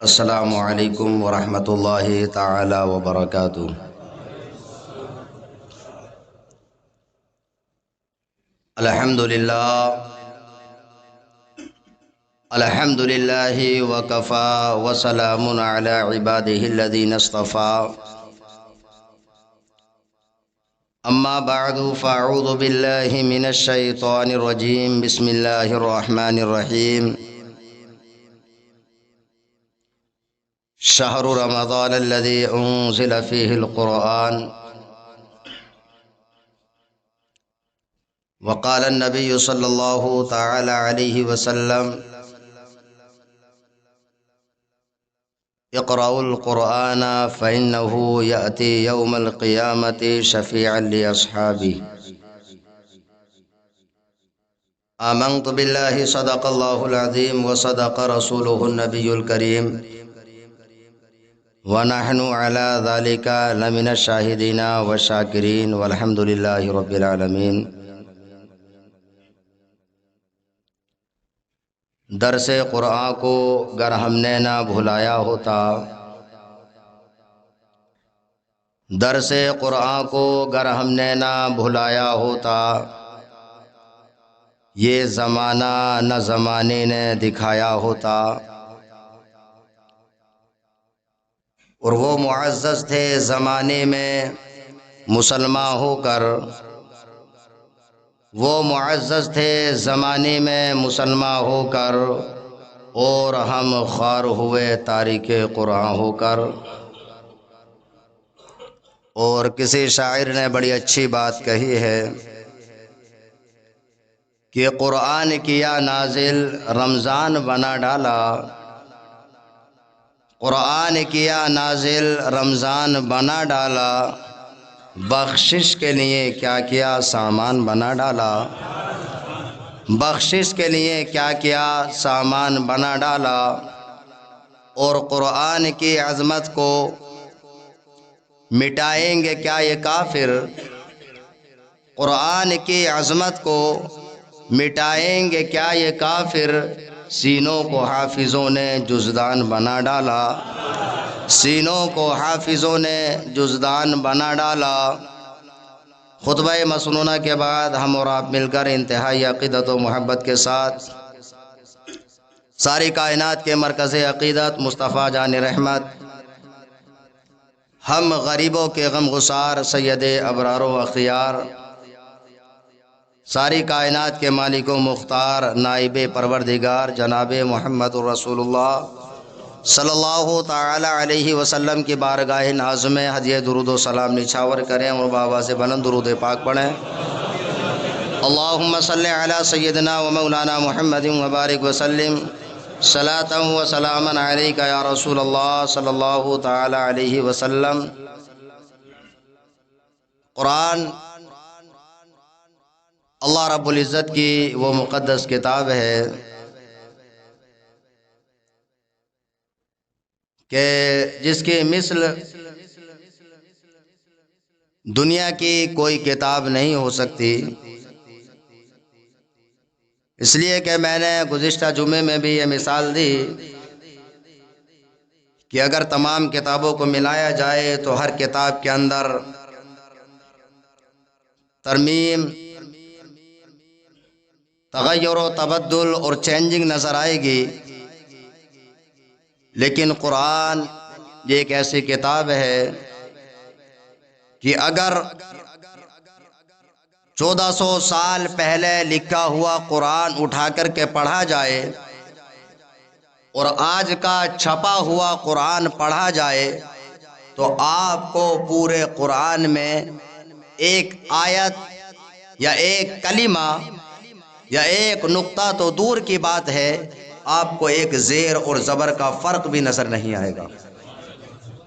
السلام علیکم ورحمۃ اللہ تعالی وبرکاتہ۔ الحمد للہ وکفا وسلام علی عبادہ الذین اصطفى، اما بعد فاعوذ باللہ من الشیطان الرجیم، بسم اللہ الرحمن الرحیم۔ شہر رمضان الذي انزل فيه القرآن، وقال النبي صلی اللہ تعالی علیہ وسلم: اقرأوا القرآن فإنه يأتي يوم القيامة شفيعا لأصحابه۔ آمنت بالله صدق الله العظيم وصدق رسوله النبي الكريم، ونحن على ذلك لمن الشاهدين والشاكرين والحمد لله رب العالمين۔ درس قرآن کو گر ہم نے نہ بھلایا ہوتا، درس قرآن کو گر ہم نے نہ بھلایا ہوتا، یہ زمانہ نہ زمانے نے دکھایا ہوتا۔ اور وہ معزز تھے زمانے میں مسلمان ہو کر، وہ معزز تھے زمانے میں مسلمان ہو کر، اور ہم خوار ہوئے تارک قرآن ہو کر۔ اور کسی شاعر نے بڑی اچھی بات کہی ہے کہ قرآن کیا نازل رمضان بنا ڈالا، قرآن کیا نازل رمضان بنا ڈالا، بخشش کے لیے کیا کیا سامان بنا ڈالا، بخشش کے لیے کیا کیا سامان بنا ڈالا۔ اور قرآن کی عظمت کو مٹائیں گے کیا یہ کافر، قرآن کی عظمت کو مٹائیں گے کیا یہ کافر، سینوں کو حافظوں نے جزدان بنا ڈالا، سینوں کو حافظوں نے جزدان بنا ڈالا۔ خطبہ مسنونہ کے بعد ہم اور آپ مل کر انتہائی عقیدت و محبت کے ساتھ ساری کائنات کے مرکز عقیدت مصطفیٰ جان رحمت، ہم غریبوں کے غم گسار سید ابرار و اخیار، ساری کائنات کے مالک و مختار نائب پروردگار جناب محمد رسول اللہ صلی اللہ تعالی علیہ وسلم کی بارگاہ ناز میں ہدیہ درود و سلام نچھاور کریں اور بابا سے بلند درود پاک پڑھیں۔ اللہم صلی علی سیدنا و مولانا محمد وبارک وسلم، صلاۃ و سلاما علیک یا رسول اللہ صلی اللہ تعالی علیہ وسلم۔ قرآن اللہ رب العزت کی وہ مقدس کتاب ہے کہ جس کی مثل دنیا کی کوئی کتاب نہیں ہو سکتی۔ اس لیے کہ میں نے گزشتہ جمعے میں بھی یہ مثال دی کہ اگر تمام کتابوں کو ملایا جائے تو ہر کتاب کے اندر ترمیم، تغیر و تبدل اور چینجنگ نظر آئے گی، لیکن قرآن یہ ایک ایسی کتاب ہے کہ اگر 1400 سال پہلے لکھا ہوا قرآن اٹھا کر کے پڑھا جائے اور آج کا چھپا ہوا قرآن پڑھا جائے تو آپ کو پورے قرآن میں ایک آیت یا ایک کلمہ یا ایک نقطہ تو دور کی بات ہے، آپ کو ایک زیر اور زبر کا فرق بھی نظر نہیں آئے گا۔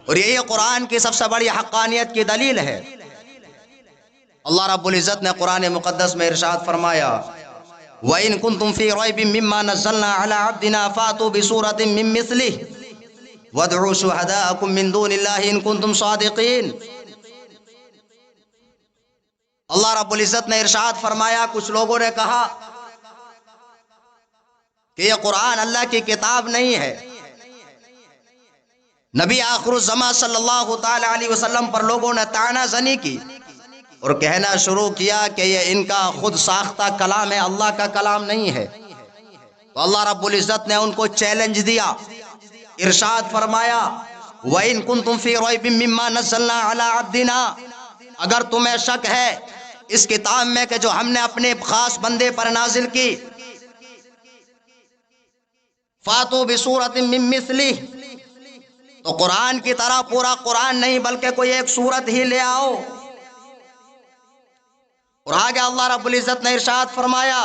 اور یہی قرآن کی سب سے بڑی حقانیت کی دلیل ہے۔ اللہ رب العزت نے قرآن مقدس میں ارشاد فرمایا: وَإِن كُنتُمْ فِي رَيْبٍ مِّمَّا نَزَّلْنَا عَلَىٰ عَبْدِنَا فَأْتُوا بِسُورَةٍ مِّن مِّثْلِهِ وَادْعُوا شُهَدَاءَكُم مِّن دُونِ اللَّهِ إِن كُنتُمْ صَادِقِينَ۔ اللہ رب العزت نے ارشاد فرمایا، کچھ لوگوں نے کہا کہ یہ قرآن اللہ کی کتاب نہیں ہے، نبی آخر الزمان صلی اللہ تعالی علیہ وسلم پر لوگوں نے طعنہ زنی کی اور کہنا شروع کیا کہ یہ ان کا خود ساختہ کلام ہے، اللہ کا کلام نہیں ہے۔ تو اللہ رب العزت نے ان کو چیلنج دیا، ارشاد فرمایا وَإِن كُنتُمْ فِي رَيْبٍ مِّمَّا نَزَّلْنَا عَلَىٰ عَبْدِنَا، اگر تمہیں شک ہے اس کتاب میں کہ جو ہم نے اپنے خاص بندے پر نازل کی، فَاتُوا بِسُورَةٍ مِّن مِّثْلِهِ، تو قرآن کی طرح پورا قرآن نہیں بلکہ کوئی ایک سورت ہی لے آؤ۔ اور آگے اللہ رب العزت نے ارشاد فرمایا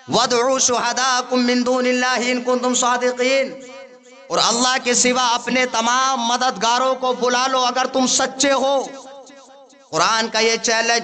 وَادْعُوا شُهَدَاءَكُم مِّن دُونِ اللَّهِ إِن كُنتُمْ صَادِقِينَ، اور اللہ کے سوا اپنے تمام مددگاروں کو بلا لو اگر تم سچے ہو۔ قرآن کا یہ چیلنج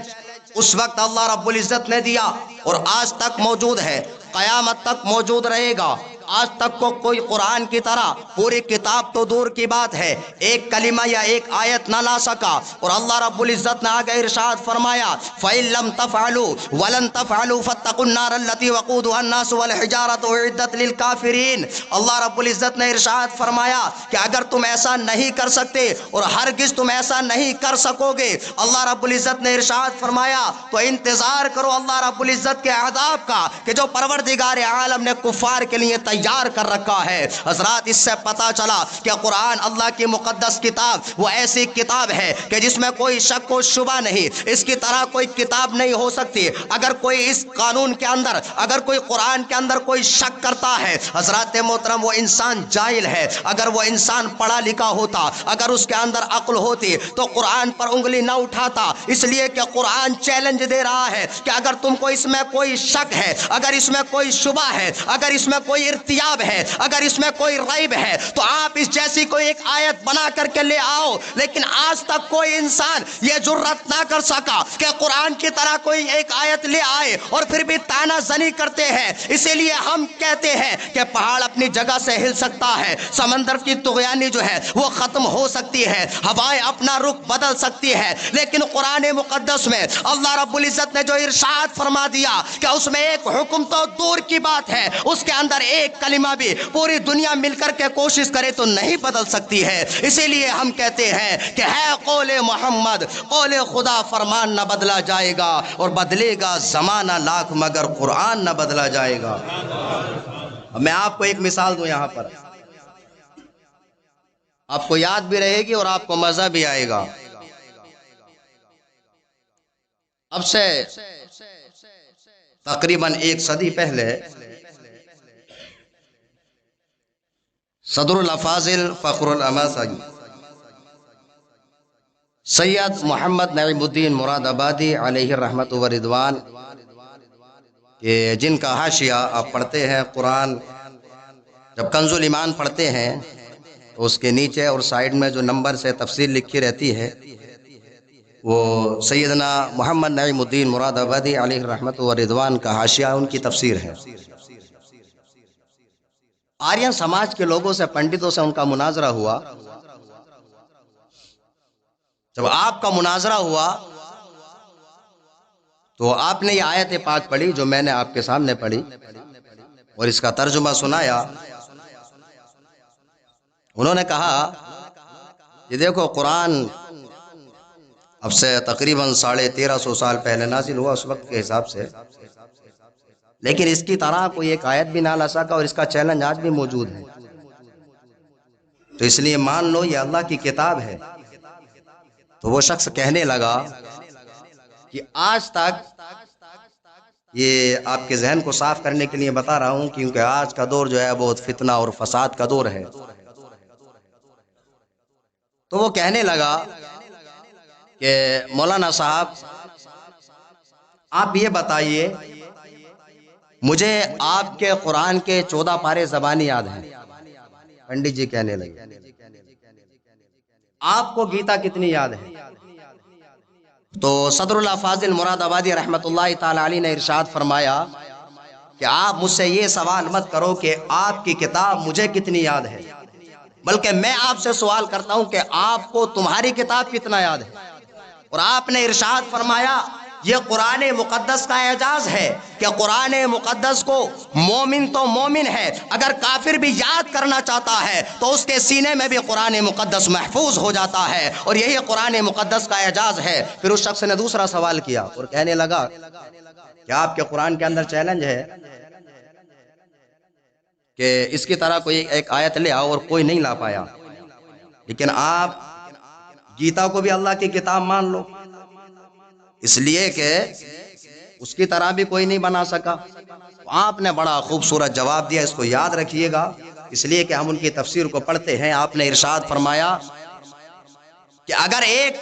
اس وقت اللہ رب العزت نے دیا اور آج تک موجود ہے، قیامت تک موجود رہے گا۔ آج تک کو کوئی قرآن کی طرح پوری کتاب تو دور کی بات ہے ایک کلمہ یا ایک آیت نہ لا سکا۔ اور اللہ رب العزت نے آگے ارشاد فرمایا فَإِن لَّمْ تَفْعَلُوا وَلَن تَفْعَلُوا فَاتَّقُوا النَّارَ الَّتِي وَقُودُهَا النَّاسُ وَالْحِجَارَةُ أُعِدَّتْ لِلْكَافِرِينَ۔ اللہ رب العزت نے ارشاد فرمایا کہ اگر تم ایسا نہیں کر سکتے اور ہرگز تم ایسا نہیں کر سکو گے، اللہ رب العزت نے ارشاد فرمایا تو انتظار کرو اللہ رب العزت کے عذاب کا کہ جو پروردگار عالم نے کفار کے لیے تیار کر رکھا ہے۔ حضرات اس سے پتا چلا کہ قرآن اللہ کی مقدس کتاب وہ ایسی کتاب ہے کہ جس میں کوئی شک و شبہ نہیں، اس کی طرح کوئی کتاب نہیں ہو سکتی۔ اگر کوئی اس قانون کے اندر، اگر کوئی قرآن کے اندر کوئی شک کرتا ہے، حضرات محترم وہ انسان جاہل ہے۔ اگر وہ انسان پڑھا لکھا ہوتا، اگر اس کے اندر عقل ہوتی تو قرآن پر انگلی نہ اٹھاتا، اس لیے کہ قرآن چیلنج دے رہا ہے کہ اگر تم کو اس میں کوئی شک ہے، اگر اس میں کوئی شبہ ہے، اگر اس میں کوئی ارتیاب ہے، اگر اس میں کوئی ریب ہے تو آپ اس جیسی کوئی ایک آیت بنا کر کے لے آؤ۔ لیکن آج تک کوئی انسان یہ جرات نہ کر سکا کہ قرآن کی طرح کوئی ایک آیت لے آئے، اور پھر بھی طعنہ زنی کرتے ہیں۔ اسی لیے ہم کہتے ہیں کہ پہاڑ اپنی جگہ سے ہل سکتا ہے، سمندر کی طغیانی جو ہے وہ ختم ہو سکتی ہے، ہوائیں اپنا رخ بدل سکتی ہے، لیکن قرآن مقدس میں اللہ رب العزت نے جو ارشاد فرما دیا کہ اس میں ایک حکم تو دور کی بات ہے، اس کے اندر ایک کلمہ بھی پوری دنیا مل کر کے کوشش کرے تو نہیں بدل سکتی ہے۔ اسی لیے ہم کہتے ہیں کہ ہے قول محمد، قول خدا فرمان نہ بدلا جائے گا، اور بدلے گا زمانہ لاکھ مگر قرآن نہ بدلا جائے گا۔ میں آپ کو ایک مثال دوں، یہاں پر آپ کو یاد بھی رہے گی اور آپ کو مزہ بھی آئے گا۔ اب سے تقریباً 1 صدی پہلے صدر الافاضل فخر الامازاغ سید محمد نعیم الدین مراد آبادی علیہ الرحمت و رضوان کہ جن کا حاشیہ آپ پڑھتے ہیں، قرآن جب کنز الایمان پڑھتے ہیں تو اس کے نیچے اور سائیڈ میں جو نمبر سے تفسیر لکھی رہتی ہے وہ سیدنا محمد نعیم الدین مراد آبادی علیہ الرحمت و رضوان کا حاشیہ ان کی تفسیر ہے۔ آرین سماج کے لوگوں سے، پنڈتوں سے ان کا مناظرہ ہوا۔ جب آپ کا مناظرہ ہوا تو آپ نے یہ آیت پاک پڑھی جو میں نے آپ کے سامنے پڑھی اور اس کا ترجمہ سنایا۔ انہوں نے کہا یہ دیکھو قرآن اب سے تقریباً 1350 سال پہلے نازل ہوا اس وقت کے حساب سے، لیکن اس کی طرح کوئی ایک آیت بھی نہ لا سکا، اور اس کا چیلنج آج بھی موجود ہے۔ تو اس لیے مان لو یہ اللہ کی کتاب ہے۔ تو وہ شخص کہنے لگا کہ آج تک، یہ آپ کے ذہن کو صاف کرنے کے لیے بتا رہا ہوں کیونکہ آج کا دور جو ہے بہت فتنہ اور فساد کا دور ہے، تو وہ کہنے لگا کہ مولانا صاحب آپ یہ بتائیے، مجھے آپ کے قرآن کے 14 پارے زبانی یاد ہیں۔ پنڈت جی کہنے لگے آپ کو گیتا کتنی یاد ہے؟ تو صدر اللہ فاضل مراد آبادی رحمت اللہ تعالی علیہ نے ارشاد فرمایا کہ آپ مجھ سے یہ سوال مت کرو کہ آپ کی کتاب مجھے کتنی یاد ہے، بلکہ میں آپ سے سوال کرتا ہوں کہ آپ کو تمہاری کتاب کتنا یاد ہے۔ اور آپ نے ارشاد فرمایا یہ قرآن مقدس کا اعجاز ہے کہ قرآن مقدس کو مومن تو مومن ہے، اگر کافر بھی یاد کرنا چاہتا ہے تو اس کے سینے میں بھی قرآن مقدس محفوظ ہو جاتا ہے، اور یہی قرآن مقدس کا اعجاز ہے۔ پھر اس شخص نے دوسرا سوال کیا اور کہنے لگا کہ آپ کے قرآن کے اندر چیلنج ہے کہ اس کی طرح کوئی ایک آیت لے آؤ، اور کوئی نہیں لا پایا، لیکن آپ گیتا کو بھی اللہ کی کتاب مان لو، اس لیے کہ اس کی طرح بھی کوئی نہیں بنا سکا۔ آپ نے بڑا خوبصورت جواب دیا، اس کو یاد رکھیے گا، اس لیے کہ ہم ان کی تفسیر کو پڑھتے ہیں۔ آپ نے ارشاد فرمایا کہ اگر ایک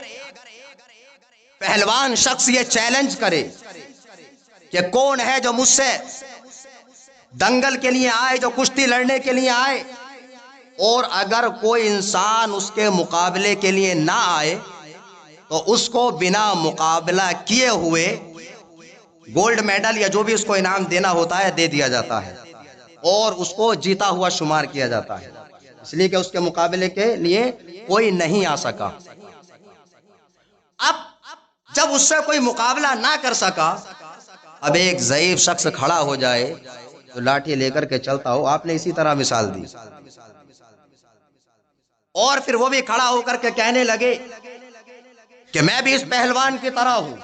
پہلوان شخص یہ چیلنج کرے کہ کون ہے جو مجھ سے دنگل کے لیے آئے، جو کشتی لڑنے کے لیے آئے، اور اگر کوئی انسان اس کے مقابلے کے لیے نہ آئے تو اس کو بنا مقابلہ کیے ہوئے گولڈ میڈل یا جو بھی اس کو انعام دینا ہوتا ہے دے دیا جاتا ہے، اور اس کو جیتا ہوا شمار کیا جاتا ہے، اس لیے کہ اس کے مقابلے کے لیے کوئی نہیں آ سکا۔ اب جب اس سے کوئی مقابلہ نہ کر سکا، اب ایک ضعیف شخص کھڑا ہو جائے تو لاٹھی لے کر کے چلتا ہو، آپ نے اسی طرح مثال دی، اور پھر وہ بھی کھڑا ہو کر کے کہنے لگے کہ میں بھی اس پہلوان کی طرح ہوں،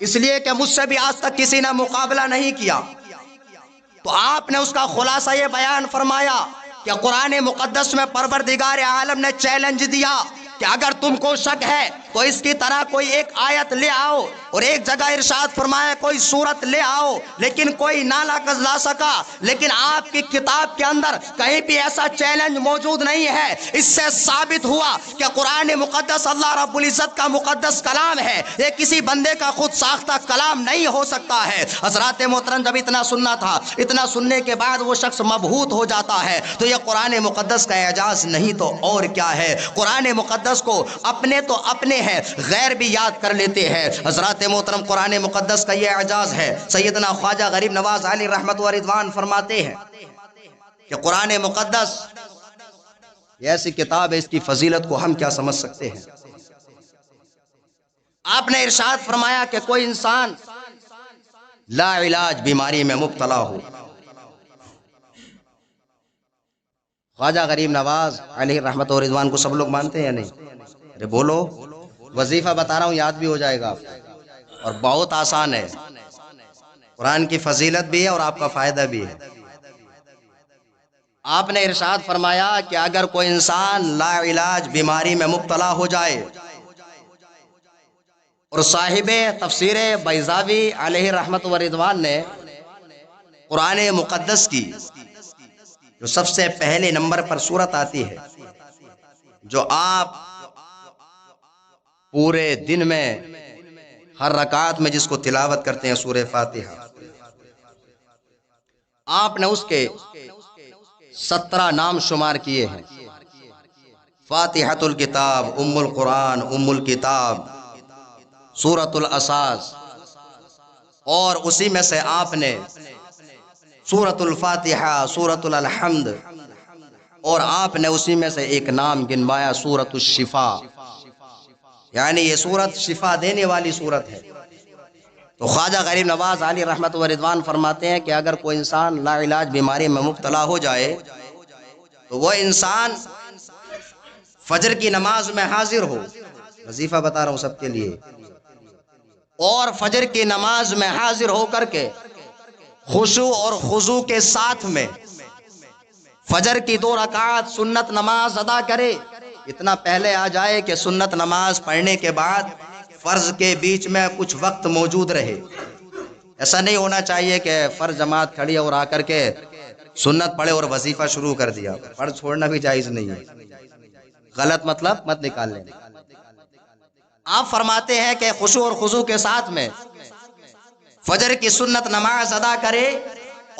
اس لیے کہ مجھ سے بھی آج تک کسی نے مقابلہ نہیں کیا، تو آپ نے اس کا خلاصہ یہ بیان فرمایا کہ قرآن مقدس میں پروردگار عالم نے چیلنج دیا کہ اگر تم کو شک ہے تو اس کی طرح کوئی ایک آیت لے آؤ، اور ایک جگہ ارشاد فرمایا کوئی سورت لے آؤ، لیکن کوئی نہ لا سکا۔ لیکن آپ کی کتاب کے اندر کہیں بھی ایسا چیلنج موجود نہیں ہے۔ اس سے ثابت ہوا کہ قرآن مقدس اللہ رب العزت کا مقدس کلام ہے، یہ کسی بندے کا خود ساختہ کلام نہیں ہو سکتا ہے۔ حضرات محترم، جب اتنا سننا تھا، اتنا سننے کے بعد وہ شخص مبہوت ہو جاتا ہے، تو یہ قرآن مقدس کا اعجاز نہیں تو اور کیا ہے۔ قرآن مقدس کو اپنے تو اپنے ہیں، غیر بھی یاد کر لیتے ہیں۔ حضرات محترم، قرآن مقدس کا یہ اعجاز ہے۔ سیدنا خواجہ غریب نواز علی رحمت و رضوان فرماتے ہیں کہ قرآن مقدس یہ ایسی کتاب ہے، اس کی فضیلت کو ہم کیا سمجھ سکتے ہیں۔ آپ نے ارشاد فرمایا کہ کوئی انسان لا علاج بیماری میں مبتلا ہو، خواجہ غریب نواز علیہ رحمت و رضوان کو سب لوگ مانتے ہیں یا نہیں؟ ارے بولو، وظیفہ بتا رہا ہوں، یاد بھی ہو جائے گا آپ کو، اور بہت آسان ہے، قرآن کی فضیلت بھی ہے اور آپ کا فائدہ بھی ہے۔ آپ نے ارشاد فرمایا کہ اگر کوئی انسان لا علاج بیماری میں مبتلا ہو جائے، اور صاحب تفسیر بیضاوی علیہ رحمت و رضوان نے قرآن مقدس کی جو سب سے پہلے نمبر پر سورت آتی ہے، جو آپ پورے دن میں ہر رکعت میں جس کو تلاوت کرتے ہیں، سورہ فاتحہ، آپ نے اس کے 17 نام شمار کیے ہیں: فاتحۃ الکتاب، ام القرآن، ام الکتاب، سورۃ الاساس، اور اسی میں سے آپ نے سورۃ الفاتحہ، سورۃ الحمد، اور آپ نے اسی میں سے ایک نام گنوایا سورۃ الشفا، یعنی یہ سورت شفا دینے والی سورت ہے۔ تو خواجہ غریب نواز علی رحمت و رضوان فرماتے ہیں کہ اگر کوئی انسان لا علاج بیماری میں مبتلا ہو جائے تو وہ انسان فجر کی نماز میں حاضر ہو، وظیفہ بتا رہا ہوں سب کے لیے، اور فجر کی نماز میں حاضر ہو کر کے خشوع اور خضوع کے ساتھ میں فجر کی 2 رکعت سنت نماز ادا کرے۔ اتنا پہلے آ جائے کہ سنت نماز پڑھنے کے بعد فرض کے بیچ میں کچھ وقت موجود رہے۔ ایسا نہیں ہونا چاہیے کہ فرض جماعت کھڑی اور آ کر کے سنت پڑھے اور وظیفہ شروع کر دیا، فرض چھوڑنا بھی جائز نہیں ہے، غلط مطلب مت نکال لیں۔ آپ فرماتے ہیں کہ خشوع اور خضوع کے ساتھ میں فجر کی سنت نماز ادا کرے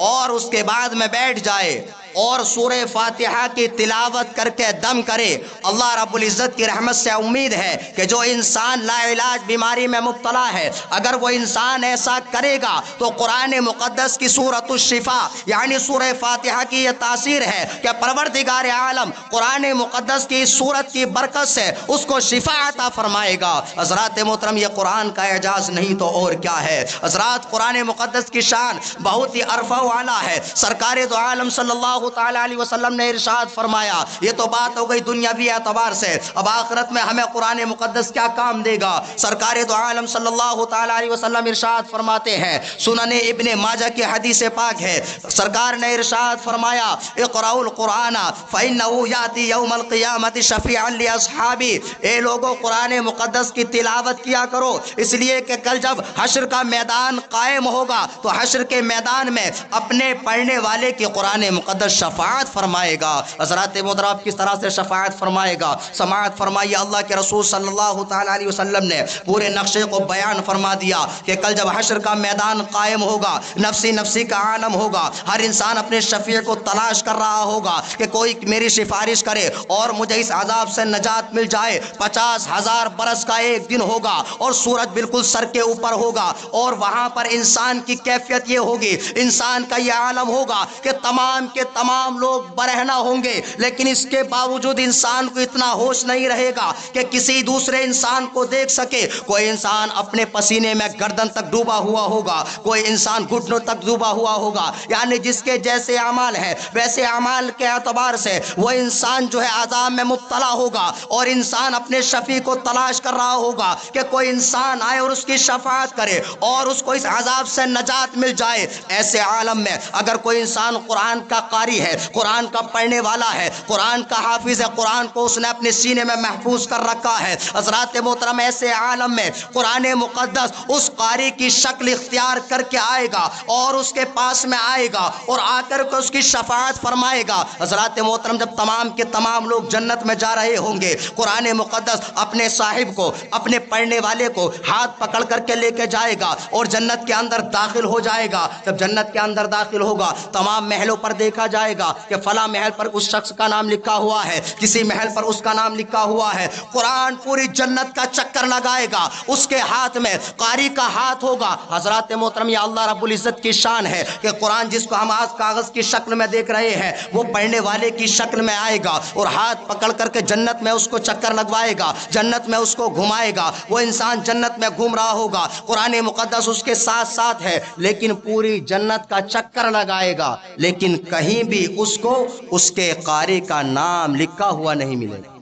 اور اس کے بعد میں بیٹھ جائے اور سورہ فاتحہ کی تلاوت کر کے دم کرے، اللہ رب العزت کی رحمت سے امید ہے کہ جو انسان لا علاج بیماری میں مبتلا ہے، اگر وہ انسان ایسا کرے گا تو قرآن مقدس کی سورۃ الشفا یعنی سورہ فاتحہ کی یہ تاثیر ہے کہ پروردگار عالم قرآن مقدس کی سورت کی برکت سے اس کو شفا عطا فرمائے گا۔ حضرات محترم، یہ قرآن کا اعجاز نہیں تو اور کیا ہے۔ حضرات، قرآن مقدس کی شان بہت ہی عرفہ و اعلیٰ ہے۔ سرکار دو عالم صلی اللہ تعالی علیہ وسلم نے ارشاد فرمایا، یہ تو بات ہو گئی دنیاوی اعتبار سے، اب آخرت میں ہمیں قرآن مقدس کیا کام دے گا۔ سرکار دو عالم صلی اللہ تعالی علیہ وسلم ارشاد فرماتے ہیں، سنن ابن ماجہ کی حدیث پاک ہے، سرکار نے ارشاد فرمایا، اقرؤوا القرآن فإنه یأتی یوم القیامت شفیعا لاصحابی، اے لوگوں قرآن مقدس کی تلاوت کیا کرو، اس لیے کہ کل جب حشر کا میدان قائم ہوگا تو حشر کے میدان میں اپنے پڑھنے والے کی قرآن مقدس شفاعت فرمائے گا۔ حضرات محترم، کس طرح سے شفاعت فرمائے گا؟ سماعت فرمائیے، اللہ کے رسول صلی اللہ تعالی علیہ وسلم نے پورے نقشے کو بیان فرما دیا کہ کل جب حشر کا میدان قائم ہوگا، نفسی نفسی کا عالم ہوگا، ہر انسان اپنے شفیع کو تلاش کر رہا ہوگا کہ کوئی میری سفارش کرے اور مجھے اس عذاب سے نجات مل جائے۔ 50,000 برس کا ایک دن ہوگا اور سورج بالکل سر کے اوپر ہوگا، اور وہاں پر انسان کی کیفیت یہ ہوگی، انسان کا یہ عالم ہوگا کہ تمام کے تمام لوگ برہنہ ہوں گے، لیکن اس کے باوجود انسان کو اتنا ہوش نہیں رہے گا کہ کسی دوسرے انسان کو دیکھ سکے۔ کوئی انسان اپنے پسینے میں گردن تک ڈوبا ہوا ہوگا، کوئی انسان گھٹنوں تک ڈوبا ہوا ہوگا، یعنی جس کے جیسے اعمال ہیں ویسے اعمال کے اعتبار سے وہ انسان جو ہے عذاب میں مبتلا ہوگا، اور انسان اپنے شفیع کو تلاش کر رہا ہوگا کہ کوئی انسان آئے اور اس کی شفاعت کرے اور اس کو اس عذاب سے نجات مل جائے۔ ایسے عالم میں اگر کوئی انسان قرآن کا قاری ہے، قرآن کا پڑھنے والا ہے، قرآن کا حافظ ہے، قرآن کو اس نے اپنے سینے میں محفوظ کر رکھا ہے، حضرات محترم، ایسے عالم میں قرآن مقدس اس قاری کی شکل اختیار کر کے آئے گا اور اس کے پاس میں آئے گا اور آ کر کے اس کی شفاعت فرمائے گا۔ حضرات محترم، جب تمام کے تمام لوگ جنت میں جا رہے ہوں گے، قرآن مقدس اپنے صاحب کو، اپنے پڑھنے والے کو ہاتھ پکڑ کر کے لے کے جائے گا اور جنت کے اندر داخل ہو جائے گا۔ جب جنت کے اندر داخل ہوگا، تمام محلوں پر دیکھا جائے گا کہ فلاں محل پر اس شخص کا نام لکھا ہوا ہے، کسی محل پر اس کا نام لکھا ہوا ہے۔ قرآن پوری جنت کا چکر لگائے گا، اس کے ہاتھ میں قاری کا ہاتھ ہوگا۔ حضرات محترم، یہ اللہ رب العزت کی شان ہے کہ قرآن جس کو ہم آج کاغذ کی شکل میں دیکھ رہے ہیں، وہ پڑھنے والے کی شکل میں آئے گا اور ہاتھ پکڑ کر کے جنت میں اس کو چکر لگوائے گا، جنت میں اس کو گھمائے گا۔ وہ انسان جنت میں گھوم رہا ہوگا، قرآن مقدس اس کے ساتھ ساتھ ہے، لیکن پوری جنت کا چکر لگائے گا، لیکن کہیں بھی اس کو اس کے قاری کا نام لکھا ہوا نہیں ملے گا۔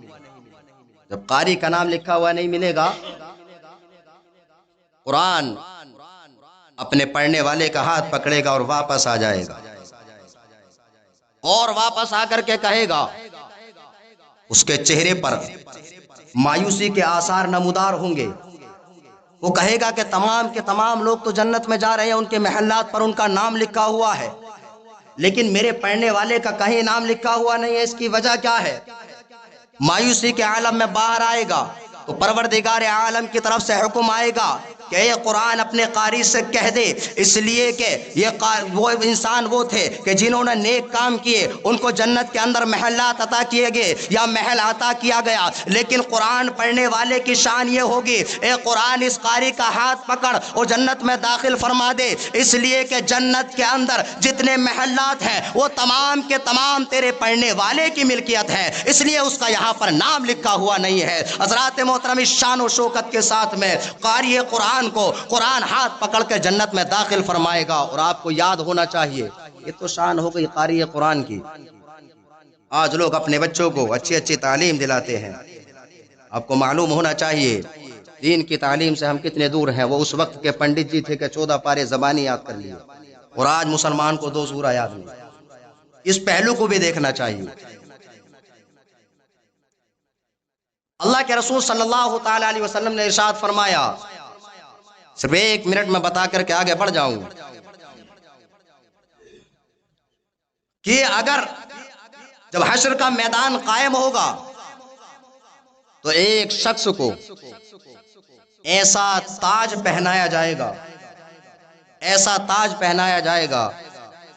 جب قاری کا نام لکھا ہوا نہیں ملے گا، قرآن اپنے پڑھنے والے کا ہاتھ پکڑے گا اور واپس آ جائے گا، اور واپس آ کر کے کہے گا، اس کے چہرے پر مایوسی کے آثار نمودار ہوں گے۔ وہ کہے گا کہ تمام کے تمام لوگ تو جنت میں جا رہے ہیں، ان کے محلات پر ان کا نام لکھا ہوا ہے، لیکن میرے پڑھنے والے کا کہیں نام لکھا ہوا نہیں ہے، اس کی وجہ کیا ہے؟ مایوسی کے عالم میں باہر آئے گا تو پروردگار عالم کی طرف سے حکم آئے گا کہ یہ قرآن اپنے قاری سے کہہ دے، اس لیے کہ وہ انسان وہ تھے کہ جنہوں نے نیک کام کیے، ان کو جنت کے اندر محلات عطا کیے گئے یا محل عطا کیا گیا، لیکن قرآن پڑھنے والے کی شان یہ ہوگی، اے قرآن اس قاری کا ہاتھ پکڑ اور جنت میں داخل فرما دے، اس لیے کہ جنت کے اندر جتنے محلات ہیں وہ تمام کے تمام تیرے پڑھنے والے کی ملکیت ہے، اس لیے اس کا یہاں پر نام لکھا ہوا نہیں ہے۔ حضرات محترم، اس شان و شوکت کے ساتھ میں قاری قرآن کو قرآن ہاتھ پکڑ کے جنت میں داخل فرمائے گا، اور آپ کو یاد ہونا چاہیے، یہ تو شان ہو گئی قاری قرآن کی۔ آج لوگ اپنے بچوں کو اچھی اچھی تعلیم دلاتے ہیں، آپ کو معلوم ہونا چاہیے دین کی تعلیم سے ہم کتنے دور ہیں۔ وہ اس وقت کے پنڈت جی تھے کہ 14 پارے زبانی یاد کر لیے، اور آج مسلمان کو 2 سورہ یاد نہیں۔ اس پہلو کو بھی دیکھنا چاہیے۔ اللہ کے رسول صلی اللہ تعالی علیہ وسلم نے ارشاد فرمایا، صرف 1 منٹ میں بتا کر کے آگے بڑھ جاؤں، کہ اگر جب حشر کا میدان قائم ہوگا تو ایک شخص کو ایسا تاج پہنایا جائے گا، ایسا تاج پہنایا جائے گا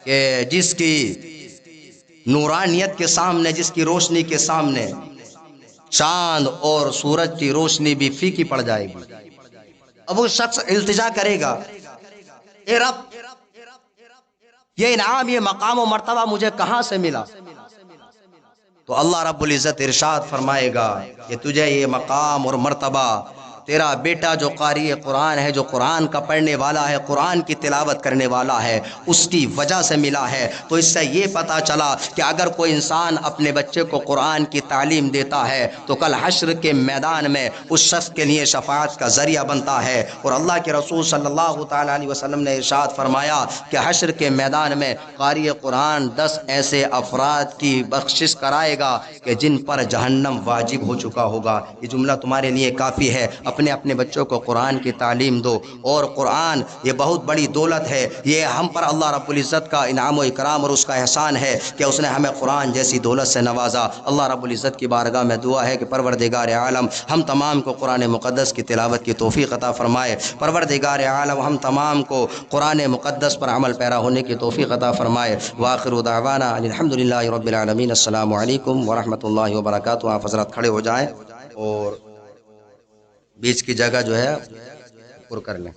کہ جس کی نورانیت کے سامنے، جس کی روشنی کے سامنے چاند اور سورج کی روشنی بھی پھیکی پڑ جائے گی۔ اب وہ شخص التجا کرے گا، اے رب یہ انعام، یہ مقام و مرتبہ مجھے کہاں سے ملا؟ تو اللہ رب العزت ارشاد فرمائے گا کہ تجھے یہ مقام اور مرتبہ تیرا بیٹا جو قاری قرآن ہے، جو قرآن کا پڑھنے والا ہے، قرآن کی تلاوت کرنے والا ہے، اس کی وجہ سے ملا ہے۔ تو اس سے یہ پتہ چلا کہ اگر کوئی انسان اپنے بچے کو قرآن کی تعلیم دیتا ہے تو کل حشر کے میدان میں اس شخص کے لیے شفاعت کا ذریعہ بنتا ہے۔ اور اللہ کے رسول صلی اللہ تعالیٰ علیہ وسلم نے ارشاد فرمایا کہ حشر کے میدان میں قاری قرآن 10 ایسے افراد کی بخشش کرائے گا کہ جن پر جہنم واجب ہو چکا ہوگا۔ یہ جملہ تمہارے لیے کافی ہے۔ اپنے بچوں کو قرآن کی تعلیم دو، اور قرآن یہ بہت بڑی دولت ہے، یہ ہم پر اللہ رب العزت کا انعام و اکرام اور اس کا احسان ہے کہ اس نے ہمیں قرآن جیسی دولت سے نوازا۔ اللہ رب العزت کی بارگاہ میں دعا ہے کہ پروردگار عالم ہم تمام کو قرآن مقدس کی تلاوت کی توفیق عطا فرمائے۔ پروردگار عالم ہم تمام کو قرآن مقدس پر عمل پیرا ہونے کی توفیق عطا فرمائے۔ وآخر دعوانا الحمدللہ رب العالمین۔ السلام علیکم ورحمۃ اللہ وبرکاتہ۔ آپ حضرات کھڑے ہو جائیں اور بیچ کی جگہ جو ہے پر کر لیں۔